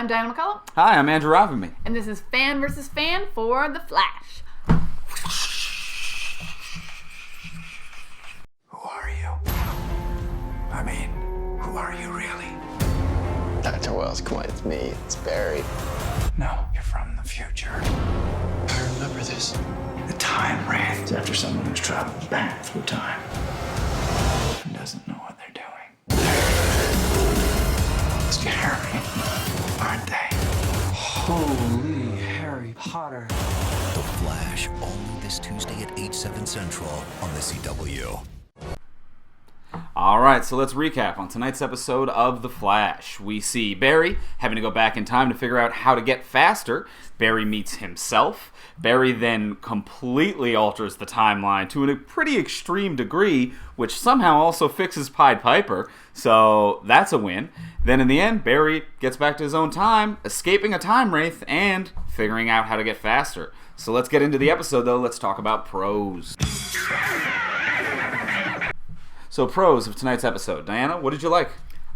Diana McCullough. Hi, I'm Andrew Ravamy. And this is Fan vs. Fan for The Flash. Who are you? I mean, who are you really? Dr. Wells, come on, it's me. It's Barry. No, you're from the future. I remember this. The time reigns after someone who's traveled back through time and doesn't know what they're doing. They're scary, aren't they? Holy Harry Potter. The Flash, only this Tuesday at 8/7 Central on the CW. Alright, so let's recap on tonight's episode of The Flash. We see Barry having to go back in time to figure out how to get faster. Barry meets himself. Barry then completely alters the timeline to a pretty extreme degree, which somehow also fixes Pied Piper, so that's a win. Then in the end, Barry gets back to his own time, escaping a time wraith, and figuring out how to get faster. So let's get into the episode, though. Let's talk about pros. So pros of tonight's episode. Diana, what did you like?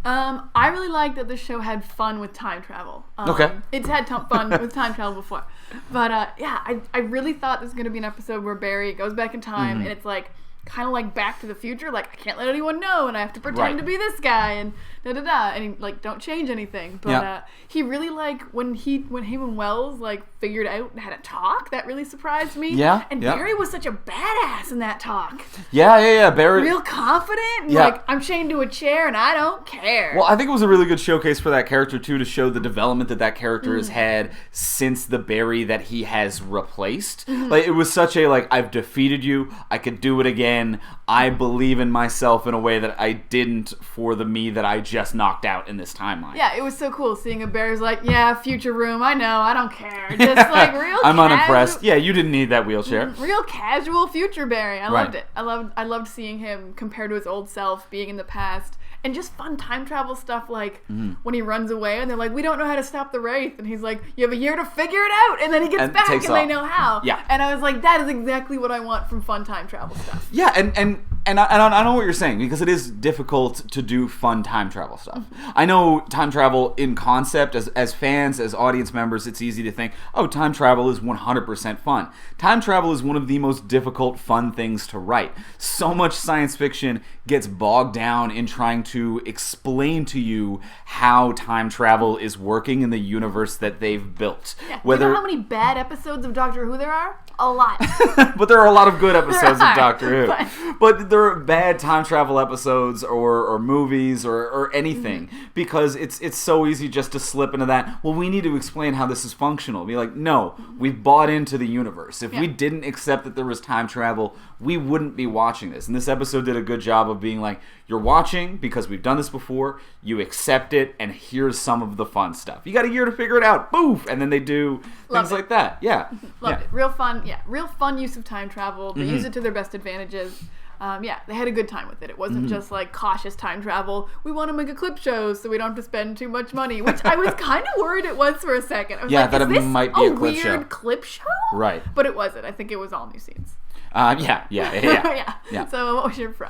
I really like that the show had fun with time travel. Okay. It's had fun with time travel before. But I really thought this was going to be an episode where Barry goes back in time and it's like kind of like Back to the Future. Like, I can't let anyone know and I have to pretend to be this guy and da-da-da. And he, like, don't change anything. But he really, like, when him and Wells, like, figured out how to talk, that really surprised me. Yeah. And Barry was such a badass in that talk. Yeah. Barry. Real confident. And like, I'm chained to a chair and I don't care. Well, I think it was a really good showcase for that character, too, to show the development that character has had since the Barry that he has replaced. Like, it was such a, like, I've defeated you, I could do it again, I believe in myself in a way that I didn't for the me that I just knocked out in this timeline. Yeah, it was so cool seeing a Barry's like, yeah, future room, I know, I don't care. Just like real I'm unimpressed. Yeah, you didn't need that wheelchair. Real casual future Barry. I loved it. I loved seeing him compared to his old self, being in the past. And just fun time travel stuff, like when he runs away and they're like, we don't know how to stop the Wraith. And he's like, you have a year to figure it out. And then he gets back and they know how. Yeah. And I was like, that is exactly what I want from fun time travel stuff. Yeah, and I know what you're saying, because it is difficult to do fun time travel stuff. I know time travel in concept, as fans, as audience members, it's easy to think, oh, time travel is 100% fun. Time travel is one of the most difficult, fun things to write. So much science fiction gets bogged down in trying to explain to you how time travel is working in the universe that they've built. Yeah. Do you know how many bad episodes of Doctor Who there are? A lot. But there are a lot of good episodes of Doctor Who. But there are bad time travel episodes or movies or anything, because it's so easy just to slip into that, well, we need to explain how this is functional. Be like, no, we've bought into the universe. If we didn't accept that there was time travel, we wouldn't be watching this. And this episode did a good job of being like, you're watching because we've done this before, you accept it, and here's some of the fun stuff. You got a year to figure it out, boof! And then they do things like that. Yeah. Loved it. Real fun use of time travel. They use it to their best advantages. They had a good time with it. It wasn't just like cautious time travel. We want to make a clip show so we don't have to spend too much money, which I was kind of worried it was for a second. I was like, that is it this might be a clip weird show. Clip show? Right. But it wasn't. I think it was all new scenes. Yeah. So what was your pro?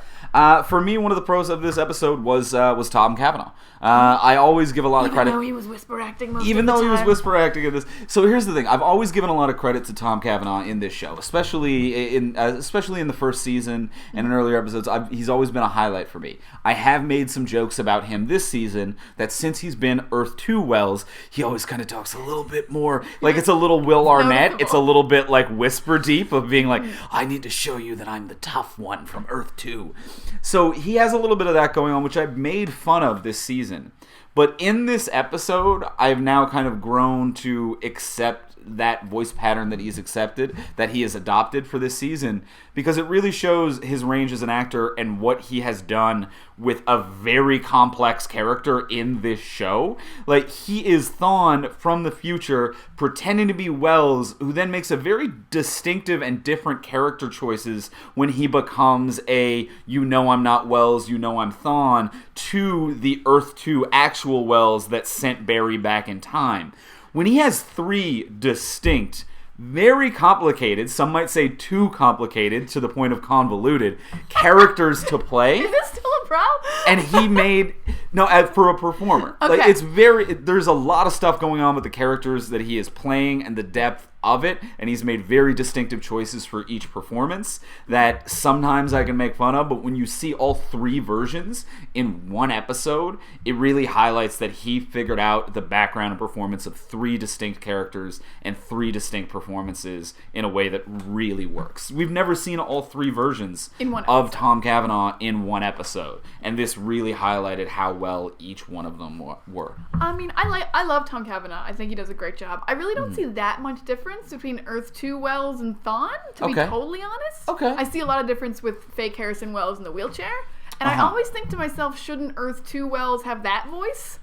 For me, one of the pros of this episode was Tom Cavanaugh. I always give a lot of credit. Even though he was whisper acting most Even of the though time. he was whisper acting in this. So here's the thing. I've always given a lot of credit to Tom Cavanaugh in this show, especially in the first season and in earlier episodes. He's always been a highlight for me. I have made some jokes about him this season that since he's been Earth 2 Wells, he always kind of talks a little bit more like it's a little Will Arnett. It's a little bit like whisper deep of being like, I need to show you that I'm the tough one from Earth 2. So he has a little bit of that going on, which I've made fun of this season. But in this episode, I've now kind of grown to accept that voice pattern that he's accepted, that he has adopted for this season, because it really shows his range as an actor and what he has done with a very complex character in this show. Like, he is Thawne from the future pretending to be Wells, who then makes a very distinctive and different character choices when he becomes a, you know I'm not Wells, you know I'm Thawne, to the Earth 2 actual Wells that sent Barry back in time. When he has three distinct, very complicated, some might say too complicated to the point of convoluted, characters to play. Is this still a problem? And he made No, for a performer. Okay. Like, there's a lot of stuff going on with the characters that he is playing and the depth of it, and he's made very distinctive choices for each performance that sometimes I can make fun of, but when you see all three versions in one episode, it really highlights that he figured out the background and performance of three distinct characters and three distinct performances in a way that really works. We've never seen all three versions of Tom Cavanaugh in one episode, and this really highlighted how well each one of them were. I mean, I love Tom Cavanaugh. I think he does a great job. I really don't see that much difference between Earth 2 Wells and Thawne, to be totally honest. Okay. I see a lot of difference with fake Harrison Wells in the wheelchair, and I always think to myself, shouldn't Earth 2 Wells have that voice?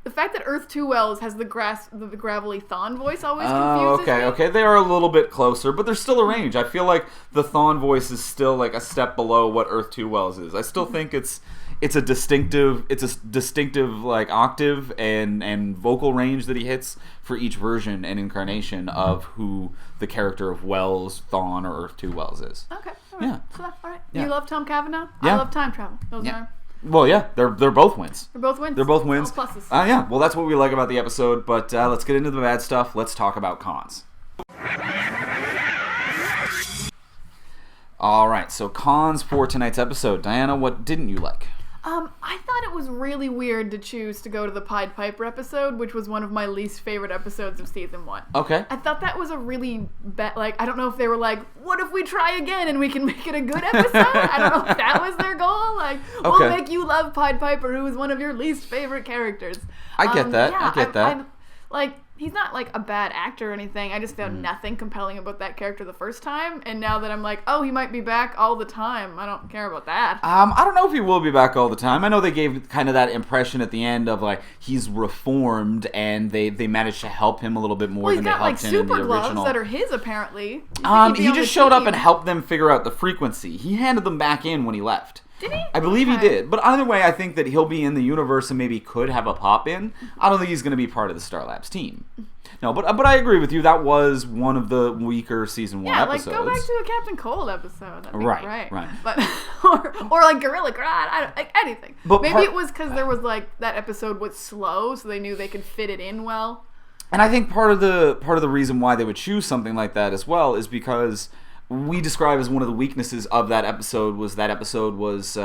The fact that Earth 2 Wells has the gravelly Thawne voice always confuses me. Okay. They are a little bit closer, but there's still a range. I feel like the Thawne voice is still like a step below what Earth 2 Wells is. I still think it's a distinctive like octave and vocal range that he hits for each version and incarnation of who the character of Wells, Thawne, or Earth 2 Wells is. Okay. All right. Yeah. So, all right. Yeah. You love Tom Cavanaugh? Yeah. I love time travel. Those are... Well, yeah, they're both wins. They're both wins. They're both wins. All pluses. Yeah, well, that's what we like about the episode, but let's get into the bad stuff. Let's talk about cons. All right, so cons for tonight's episode. Diana, what didn't you like? I thought it was really weird to choose to go to the Pied Piper episode, which was one of my least favorite episodes of season 1. Okay. I thought that was a really I don't know if they were like, what if we try again and we can make it a good episode? I don't know if that was their goal. Like, we'll make you love Pied Piper, who is one of your least favorite characters. I get that. Yeah, I get that. He's not like a bad actor or anything. I just found nothing compelling about that character the first time, and now that I'm like, oh, he might be back all the time, I don't care about that. I don't know if he will be back all the time. I know they gave kind of that impression at the end of like he's reformed, and they managed to help him a little bit more than they helped him in the original. He's got like super gloves that are his apparently. He just showed up and helped them figure out the frequency. He handed them back in when he left. Did he? I believe he did. But either way, I think that he'll be in the universe and maybe could have a pop-in. I don't think he's going to be part of the Star Labs team. No, but I agree with you. That was one of the weaker season 1 episodes. Yeah, like go back to a Captain Cold episode. That'd be great. Right. But or like Gorilla Grodd, anything. But maybe it was because there was like that episode was slow, so they knew they could fit it in well. And I think part of the reason why they would choose something like that as well is because we describe as one of the weaknesses of that episode was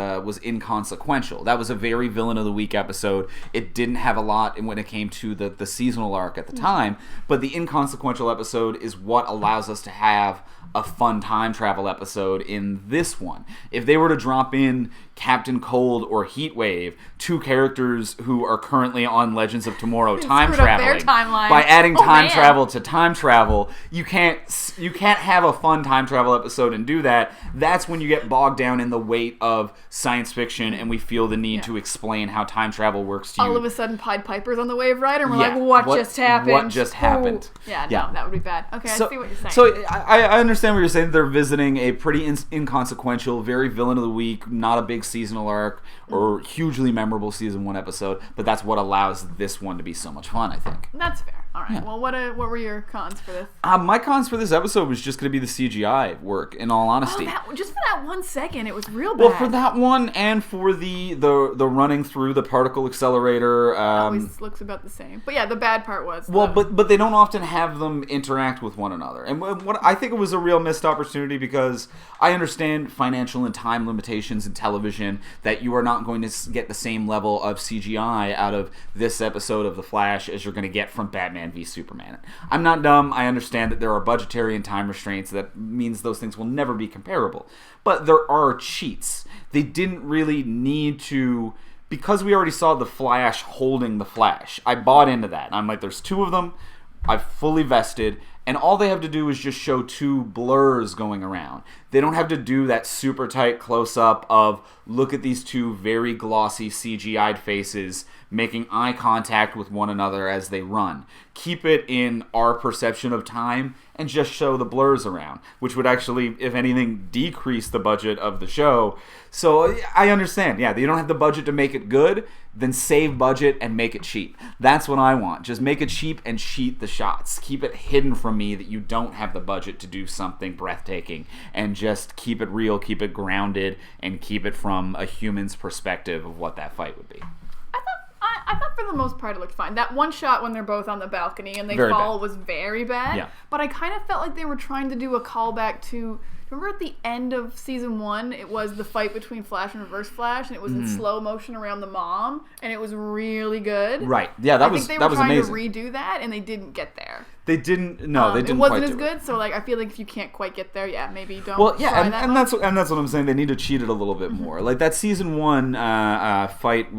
inconsequential. That was a very villain of the week episode. It didn't have a lot when it came to the seasonal arc at the time, but the inconsequential episode is what allows us to have a fun time travel episode in this one. If they were to drop in Captain Cold or Heatwave, two characters who are currently on Legends of Tomorrow time traveling, by adding time travel to time travel, you can't have a fun time travel episode and do that. That's when you get bogged down in the weight of science fiction, and we feel the need to explain how time travel works to you. All of a sudden, Pied Piper's on the Wave Rider, and we're like, what just happened? What just happened? Yeah, no, that would be bad. Okay, I see what you're saying. So I understand what you're saying. They're visiting a pretty inconsequential, very villain of the week, not a big seasonal arc or hugely memorable season 1 episode, but that's what allows this one to be so much fun, I think. That's fair. All right. Yeah. Well, what were your cons for this? My cons for this episode was just going to be the CGI work, in all honesty. Just for that 1 second, it was real bad. Well, for that one and for the running through the particle accelerator. Always looks about the same. But yeah, the bad part was. But they don't often have them interact with one another. And what I think it was a real missed opportunity, because I understand financial and time limitations in television, that you are not going to get the same level of CGI out of this episode of The Flash as you're going to get from Batman v Superman. I'm not dumb. I understand that there are budgetary and time restraints. That means those things will never be comparable. But there are cheats. They didn't really need to, because we already saw the Flash holding the Flash. I bought into that. I'm like, there's two of them. I've fully vested. And all they have to do is just show two blurs going around. They don't have to do that super tight close-up of, look at these two very glossy CGI'd faces making eye contact with one another as they run. Keep it in our perception of time and just show the blurs around, which would actually, if anything, decrease the budget of the show. So I understand. Yeah, you don't have the budget to make it good, then save budget and make it cheap. That's what I want. Just make it cheap and cheat the shots. Keep it hidden from me that you don't have the budget to do something breathtaking, and just keep it real, keep it grounded, and keep it from a human's perspective of what that fight would be. I I thought for the most part it looked fine. That one shot when they're both on the balcony and they Very fall bad. was very bad. Yeah. But I kind of felt like they were trying to do a callback to... Remember at the end of season 1, it was the fight between Flash and Reverse Flash, and it was in slow motion around the mom, and it was really good. Right. Yeah, that was amazing. I think they were trying to redo that, and they didn't get there. They didn't. No, they didn't. It wasn't quite as do good, it. so like I feel like if you can't quite get there, maybe don't. Well, yeah, try and that's what I'm saying. They need to cheat it a little bit Mm-hmm. more. Like that season 1 fight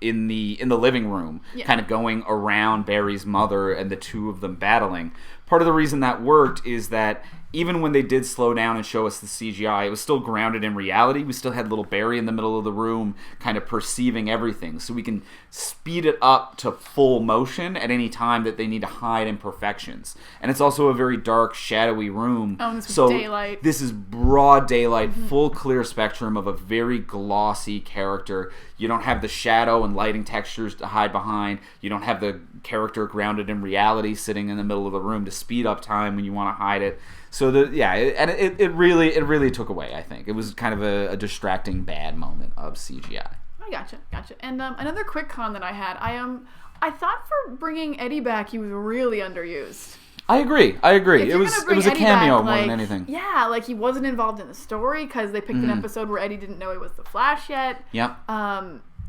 in the living room, kind of going around Barry's mother and the two of them battling. Part of the reason that worked is that even when they did slow down and show us the CGI, it was still grounded in reality. We still had little Barry in the middle of the room kind of perceiving everything. So we can speed it up to full motion at any time that they need to hide imperfections. And it's also a very dark, shadowy room. Oh, and this was so daylight. This is broad daylight, full clear spectrum of a very glossy character. You don't have the shadow and lighting textures to hide behind. You don't have the character grounded in reality sitting in the middle of the room to speed up time when you want to hide it. So it really took away. I think it was kind of a distracting bad moment of CGI. I gotcha. And another quick con that I had, I thought for bringing Eddie back, he was really underused. I agree. If It was a Eddie cameo back, more than anything. Yeah, like he wasn't involved in the story because they picked an episode where Eddie didn't know he was the Flash yet. Yep.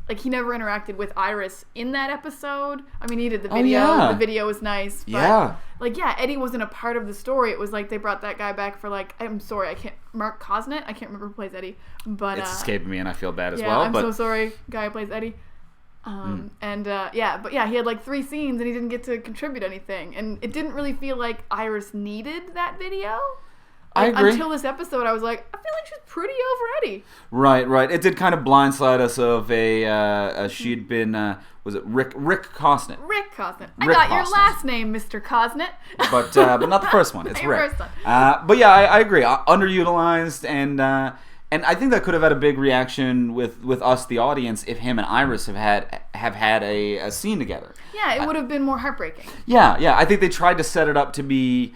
Like he never interacted with Iris in that episode. I mean, he did the video. The video was nice. But, Eddie wasn't a part of the story. It was like they brought that guy back for Mark Cosnet. I can't remember who plays Eddie, but it's escaping me and I feel bad as yeah, well. I'm so sorry, guy who plays Eddie. He had like 3 scenes and he didn't get to contribute anything, and it didn't really feel like Iris needed that video. I agree. Until this episode, I was like, I feel like she's pretty over Eddie. Right. It did kind of blindside us of she'd been, was it Rick Cosnet? Rick Cosnet. I Rick got your Cosnet. last name, Mr. Cosnet. But not the first one. It's Your Rick. first one. But yeah, I agree. Underutilized, and I think that could have had a big reaction with us, the audience, if him and Iris have had a scene together. Yeah, it would have been more heartbreaking. Yeah. I think they tried to set it up to be.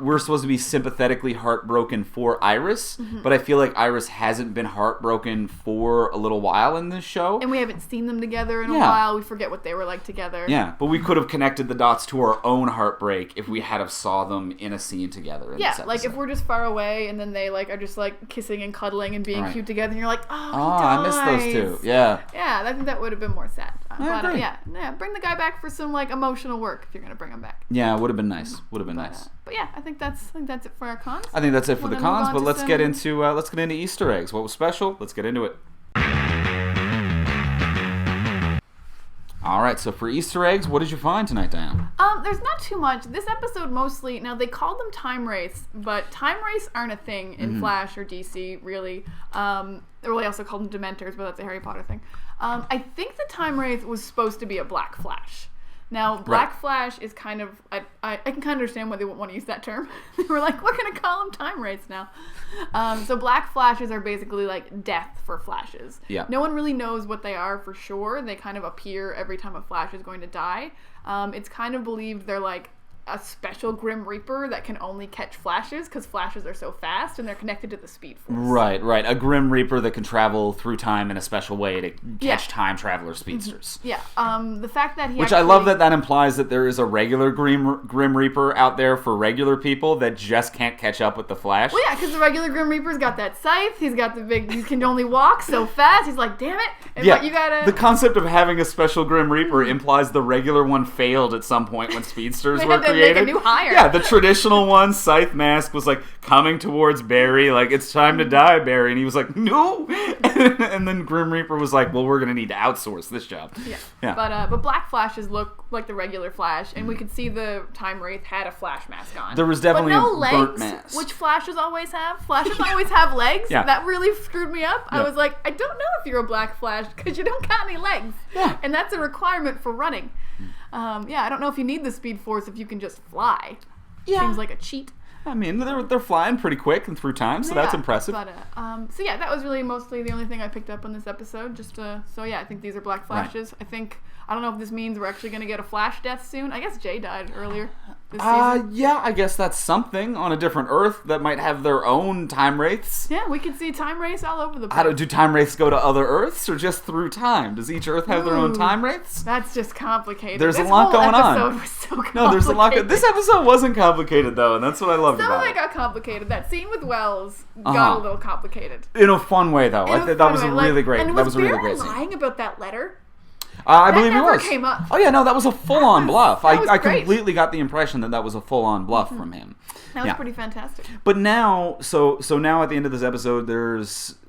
We're supposed to be sympathetically heartbroken for Iris, but I feel like Iris hasn't been heartbroken for a little while in this show. And we haven't seen them together in a while. We forget what they were like together. Yeah, but we could have connected the dots to our own heartbreak if we had have saw them in a scene together. In this like if episode. we're just far away and then they are just kissing and cuddling and being cute together, and you're like, oh, he I miss those two. Yeah. Yeah, I think that would have been more sad. I agree. Bring the guy back for some emotional work if you're gonna bring him back. Yeah, it would have been nice. Nice. But yeah, I think that's it for our cons. I think that's it for the Wanna move cons, on but to let's some- get into Easter eggs. What was special? Let's get into it. All right, so for Easter eggs, what did you find tonight, Diane? There's not too much. This episode mostly, now they called them time wraiths, but time wraiths aren't a thing in Flash or DC, really. They also called them Dementors, but that's a Harry Potter thing. I think the time wraith was supposed to be a Black Flash. Now, Black Flash is kind of... I can kind of understand why they wouldn't want to use that term. They were like, we're going to call them time wraiths now. So Black Flashes are basically like death for Flashes. Yeah. No one really knows what they are for sure. They kind of appear every time a Flash is going to die. It's kind of believed they're like a special Grim Reaper that can only catch Flashes because Flashes are so fast and they're connected to the Speed Force. Right. A Grim Reaper that can travel through time in a special way to catch time traveler speedsters. Yeah. The fact that Which I love that implies that there is a regular Grim Reaper out there for regular people that just can't catch up with the Flash. Well, yeah, because the regular Grim Reaper's got that scythe. He's got he can only walk so fast. He's like, damn it. But you gotta... The concept of having a special Grim Reaper implies the regular one failed at some point when speedsters were created. Make a new hire. Yeah, the traditional one, Scythe Mask, was like coming towards Barry, like, it's time to die, Barry. And he was like, no. And then Grim Reaper was like, well, we're going to need to outsource this job. Yeah. But Black Flashes look like the regular Flash, and we could see the Time Wraith had a Flash mask on. There was definitely but no a legs, burnt mask. which Flashes always have. Flashes always have legs. Yeah. That really screwed me up. Yeah. I was like, I don't know if you're a Black Flash because you don't got any legs. Yeah. And that's a requirement for running. I don't know if you need the Speed Force if you can just fly. Yeah. Seems like a cheat. I mean, they're flying pretty quick and through time, so that's impressive. But that was really mostly the only thing I picked up on this episode. I think these are Black Flashes. Right. I don't know if this means we're actually going to get a Flash death soon. I guess Jay died earlier. this season? Yeah, I guess that's something on a different Earth that might have their own time wraiths. Yeah, we could see time wraiths all over the place. Do time wraiths go to other Earths or just through time? Does each Earth have their own time wraiths? That's just complicated. There's this a lot whole going on. episode was so complicated. No, there's a lot. This episode wasn't complicated though, and that's what I loved Some about of it. it got complicated. That scene with Wells got a little complicated. In a fun way, though. I think that was a really great. And that was a really Barry great scene. lying about that letter? I believe he never was. came up. Oh yeah, no, that was a full-on bluff. that was I great. completely got the impression that was a full-on bluff from him. That was pretty fantastic. But now, so now at the end of this episode,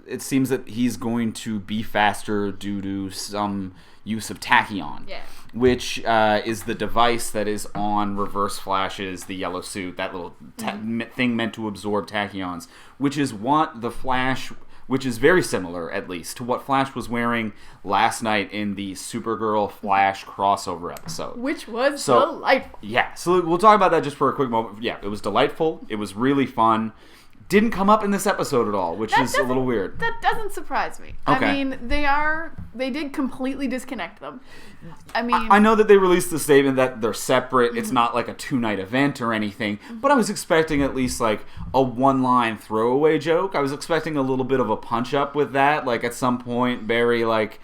it seems that he's going to be faster due to some use of tachyon. Yeah. Which is the device that is on Reverse Flash's, the yellow suit, that little thing meant to absorb tachyons, which is what the Flash, which is very similar, at least, to what Flash was wearing last night in the Supergirl Flash crossover episode. Which was delightful. Yeah, so we'll talk about that just for a quick moment. Yeah, it was delightful. It was really fun. Didn't come up in this episode at all, which is a little weird. That doesn't surprise me. Okay. I mean, they did completely disconnect them. I mean, I know that they released the statement that they're separate. It's not like a 2-night event or anything, but I was expecting at least like a one-line throwaway joke. I was expecting a little bit of a punch-up with that. Like at some point, Barry like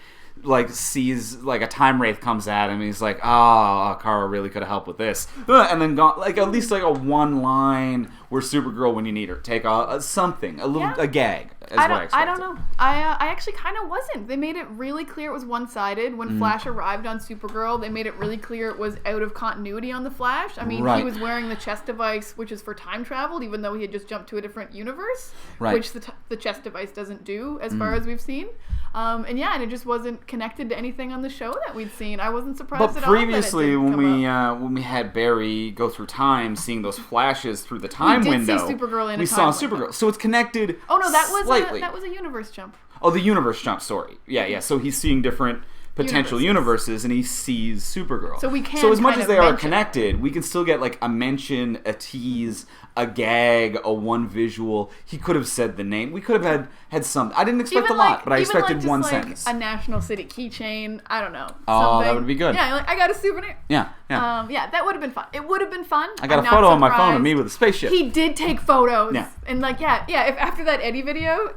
sees like a time wraith comes at him and he's like, Kara really could have helped with this, and then like at least like a one line where Supergirl when you need her take something a gag. I don't know. I actually kind of wasn't. They made it really clear it was one-sided when Flash arrived on Supergirl. They made it really clear it was out of continuity on the Flash. I mean, Right. he was wearing the chest device, which is for time travel, even though he had just jumped to a different universe, Right. which the chest device doesn't do, as far as we've seen. And it just wasn't connected to anything on the show that we'd seen. I wasn't surprised But at all that it previously, didn't come up. when we had Barry go through time, seeing those flashes through the time did see window, Supergirl in a we time saw window. Supergirl. So it's connected. Oh no, that slightly. was a universe jump. Oh, the universe jump story. Yeah. So he's seeing different potential universes, and he sees Supergirl. So we can So as much kind as of they are mention connected, we can still get like a mention, a tease, a gag, a one visual. He could have said the name. We could have had some. I didn't expect a lot, but I expected one sentence. A National City keychain. I don't know. Oh, something. that would be good. Yeah, like I got a souvenir. Yeah. That would have been fun. It would have been fun. I got I'm a photo not on my phone of surprised. me with a spaceship. He did take photos. Yeah. And if after that Eddie video,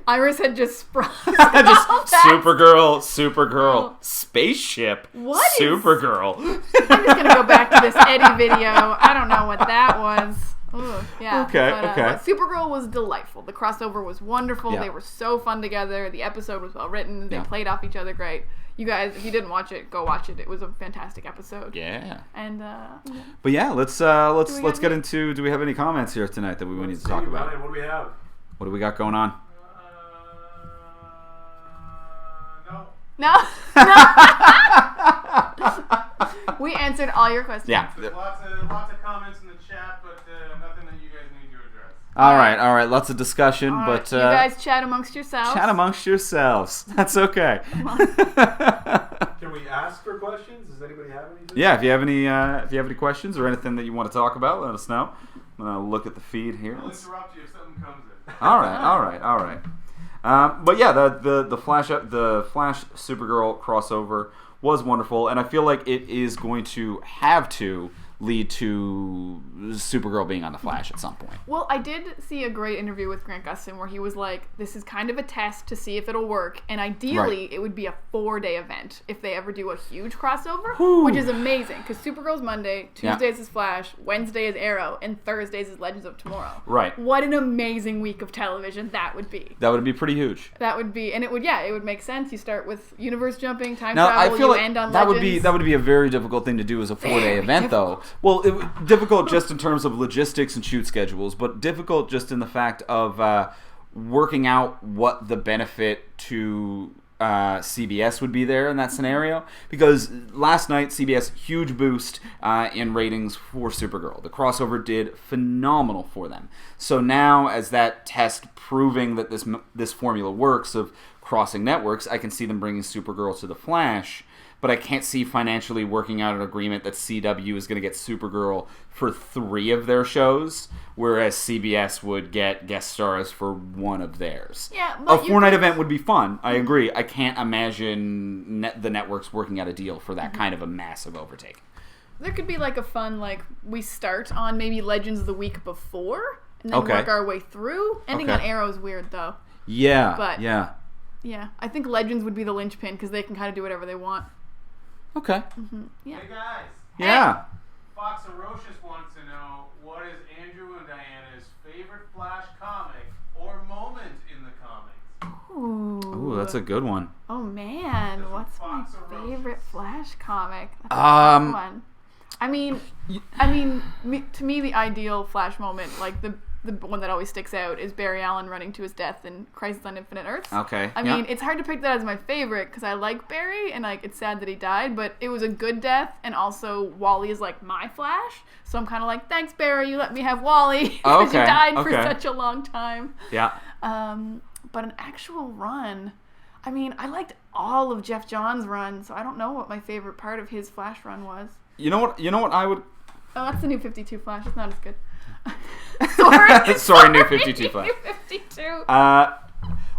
Iris had just sprung. Supergirl, spaceship, What is- Supergirl. I'm just gonna go back to this Eddie video. I don't know what that was. Ooh, yeah. Okay, but, okay. but Supergirl was delightful. The crossover was wonderful. Yeah. They were so fun together. The episode was well written. They Yeah. played off each other great. You guys, if you didn't watch it, go watch it. It was a fantastic episode. Yeah. And But yeah, let's have get any? into. Do we have any comments here tonight that we need to talk about? What do we have? What do we got going on? No. we answered all your questions. Yeah. There's lots of comments in the chat, but nothing that you guys need to address. All right. Lots of discussion, All but right, you guys chat amongst yourselves. chat amongst yourselves. That's okay. Can we ask for questions? Does anybody have anything? Yeah. If you have any questions or anything that you want to talk about, let us know. I'm gonna look at the feed here. I'll interrupt you if something comes in. All right. But yeah, the Flash Supergirl crossover was wonderful, and I feel like it is going to have to lead to Supergirl being on the Flash at some point. Well, I did see a great interview with Grant Gustin where he was like, this is kind of a test to see if it'll work, and ideally it would be a 4-day event if they ever do a huge crossover, which is amazing, because Supergirl's Monday, Tuesdays is Flash, Wednesday is Arrow, and Thursdays is Legends of Tomorrow. Right. What an amazing week of television that would be. That would be pretty huge. That would be, and it would make sense. You start with universe jumping, time Now, travel, I feel you like end on that Legends. would be a very difficult thing to do as a 4-day event, though. Well, difficult just in terms of logistics and shoot schedules, but difficult just in the fact of working out what the benefit to CBS would be there in that scenario. Because last night, CBS, huge boost in ratings for Supergirl. The crossover did phenomenal for them. So now, as that test proving that this formula works of crossing networks, I can see them bringing Supergirl to the Flash. But I can't see financially working out an agreement that CW is going to get Supergirl for 3 of their shows, whereas CBS would get guest stars for 1 of theirs. Yeah, a but 4-night event would be fun. I agree. I can't imagine the networks working out a deal for that kind of a massive overtake. there could be like a fun we start on maybe Legends of the week before and then Okay. work our way through. Ending Okay. on Arrow is weird though. Yeah. But- yeah. Yeah, I think Legends would be the linchpin because they can kind of do whatever they want. Okay. Yeah. Hey guys, Yeah. Fox Arocious wants to know what is Andrew and Diana's favorite Flash comic or moment in the comics? Ooh, that's a good one. Oh man, what's my Fox Arocious. favorite Flash comic? That's a tough one. I mean, to me, the ideal Flash moment, the one that always sticks out, is Barry Allen running to his death in Crisis on Infinite Earths. Okay. I mean, it's hard to pick that as my favorite because I like Barry and it's sad that he died, but it was a good death, and also Wally is my Flash, so I'm kind of like, thanks Barry, you let me have Wally because you died for such a long time. Yeah. But an actual run, I mean, I liked all of Jeff Johns' run, so I don't know what my favorite part of his Flash run was. You know what I would. Oh, that's the New 52 Flash. It's not as good. Sorry, New 52 Flash. New 52.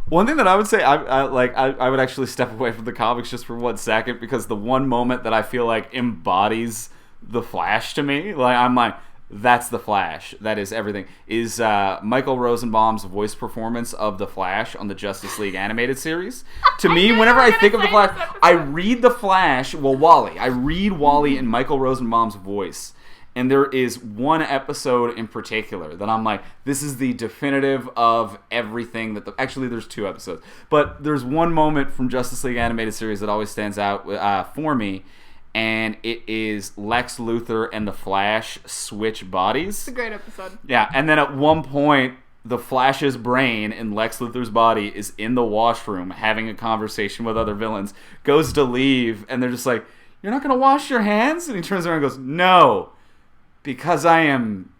One thing that I would say, I would actually step away from the comics just for 1 second, because the one moment that I feel like embodies the Flash to me, I'm like, that's the Flash. That is everything. Is Michael Rosenbaum's voice performance of the Flash on the Justice League animated series. To me, whenever I think of the Flash, I read the Flash. Well, Wally. I read Wally in Michael Rosenbaum's voice. And there is one episode in particular that I'm like, this is the definitive of everything that actually, there's 2 episodes. But there's one moment from Justice League animated series that always stands out for me. And it is Lex Luthor and the Flash switch bodies. It's a great episode. Yeah, and then at one point, the Flash's brain in Lex Luthor's body is in the washroom having a conversation with other villains, goes to leave, and they're just like, you're not going to wash your hands? And he turns around and goes, no, because I am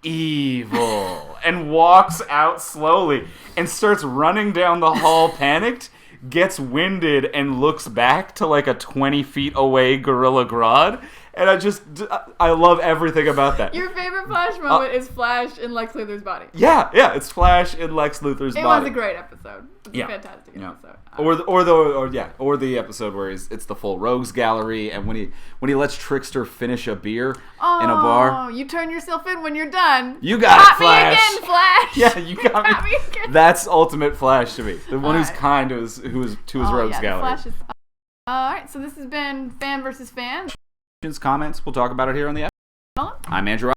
evil, and walks out slowly and starts running down the hall panicked, gets winded, and looks back to a 20 feet away Gorilla Grodd. And I love everything about that. Your favorite Flash moment is Flash in Lex Luthor's body. Yeah, it's Flash in Lex Luthor's body. It was a great episode. It's Yeah. a fantastic episode. Or the episode where it's the full Rogues Gallery, and when he lets Trickster finish a beer in a bar. Oh, you turn yourself in when you're done. You got Got it, Flash. me again, Flash. Yeah, you got Got me. me again. That's ultimate Flash to me. The one who's Alright. kind to his Rogues The Gallery. Flash is. All right, so this has been Fan versus Fan. Comments, we'll talk about it here on the episode. I'm Andrew.